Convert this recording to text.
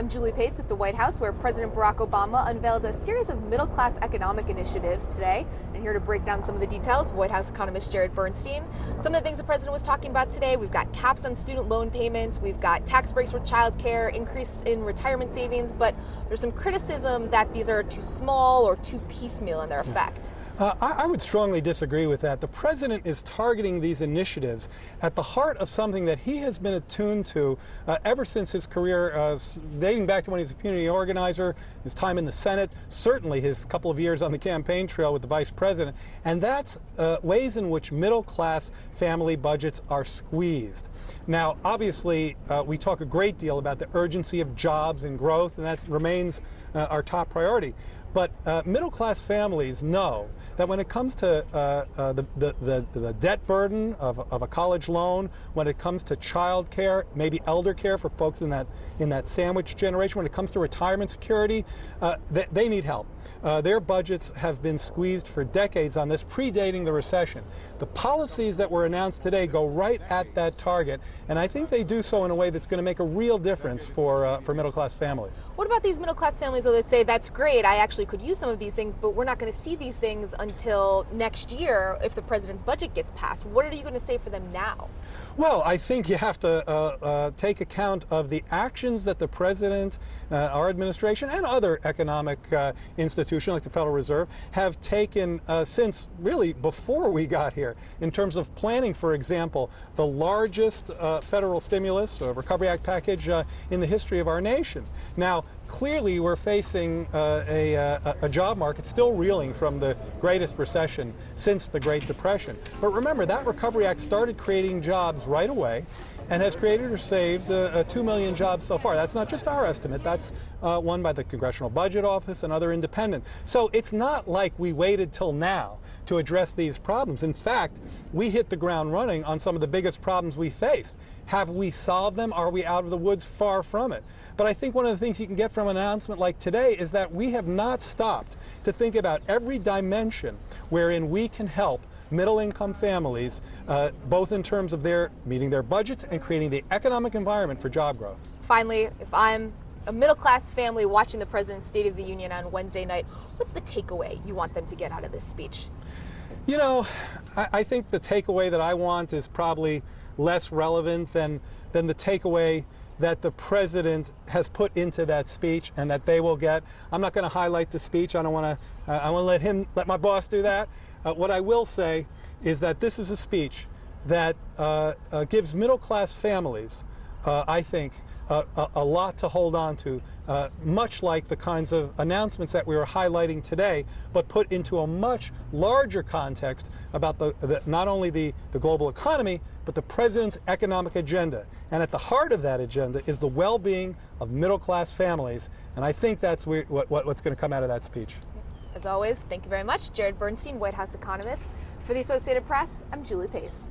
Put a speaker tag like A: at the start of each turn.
A: I'm Julie Pace at the White House, where President Barack Obama unveiled a series of middle-class economic initiatives today. And here to break down some of the details, White House economist Jared Bernstein. Some of the things the president was talking about today: we've got caps on student loan payments, we've got tax breaks for childcare, increase in retirement savings, but there's some criticism that these are too small or too piecemeal in their effect.
B: I would strongly disagree with that. The president is targeting these initiatives at the heart of something that he has been attuned to ever since his career, dating back to when he was a community organizer, his time in the Senate, certainly his couple of years on the campaign trail with the vice president, and that's ways in which middle-class family budgets are squeezed. Now, obviously, we talk a great deal about the urgency of jobs and growth, and that remains our top priority. But middle-class families know that when it comes to the debt burden of a college loan, when it comes to child care, maybe elder care for folks in that sandwich generation, when it comes to retirement security, they need help. Their budgets have been squeezed for decades on this, predating the recession. The policies that were announced today go right at that target, and I think they do so in a way that's going to make a real difference for middle-class families.
A: What about these middle-class families, though, that say, that's great, I actually could use some of these things, but we're not going to see these things until next year if the president's budget gets passed? What are you going to say for them now?
B: Well, I think you have to take account of the actions that the president, our administration, and other economic institutions like the Federal Reserve have taken since really before we got here, in terms of planning, for example, the largest federal stimulus or Recovery Act package in the history of our nation. Now, clearly, we're facing a job market still reeling from the greatest recession since the Great Depression. But remember, that Recovery Act started creating jobs right away and has created or saved 2 million jobs so far. That's not just our estimate. That's one by the Congressional Budget Office and other independent. So it's not like we waited till now to address these problems. In fact, we hit the ground running on some of the biggest problems we faced. Have we solved them? Are we out of the woods? Far from it. But I think one of the things you can get from an announcement like today is that we have not stopped to think about every dimension wherein we can help middle-income families, both in terms of their meeting their budgets and creating the economic environment for job growth.
A: Finally, if I'm a middle-class family watching the President's State of the Union on Wednesday night, what's the takeaway you want them to get out of this speech?
B: You know, I think the takeaway that I want is probably less relevant than the takeaway that the president has put into that speech and that they will get. I'm not going to highlight the speech. I want to let my boss do that. What I will say is that this is a speech that gives middle-class families, I think, a lot to hold on to, much like the kinds of announcements that we were highlighting today, but put into a much larger context about not only the global economy, but the president's economic agenda. And at the heart of that agenda is the well-being of middle-class families, and I think that's what's going to come out of that speech.
A: As always, thank you very much. Jared Bernstein, White House economist. For the Associated Press, I'm Julie Pace.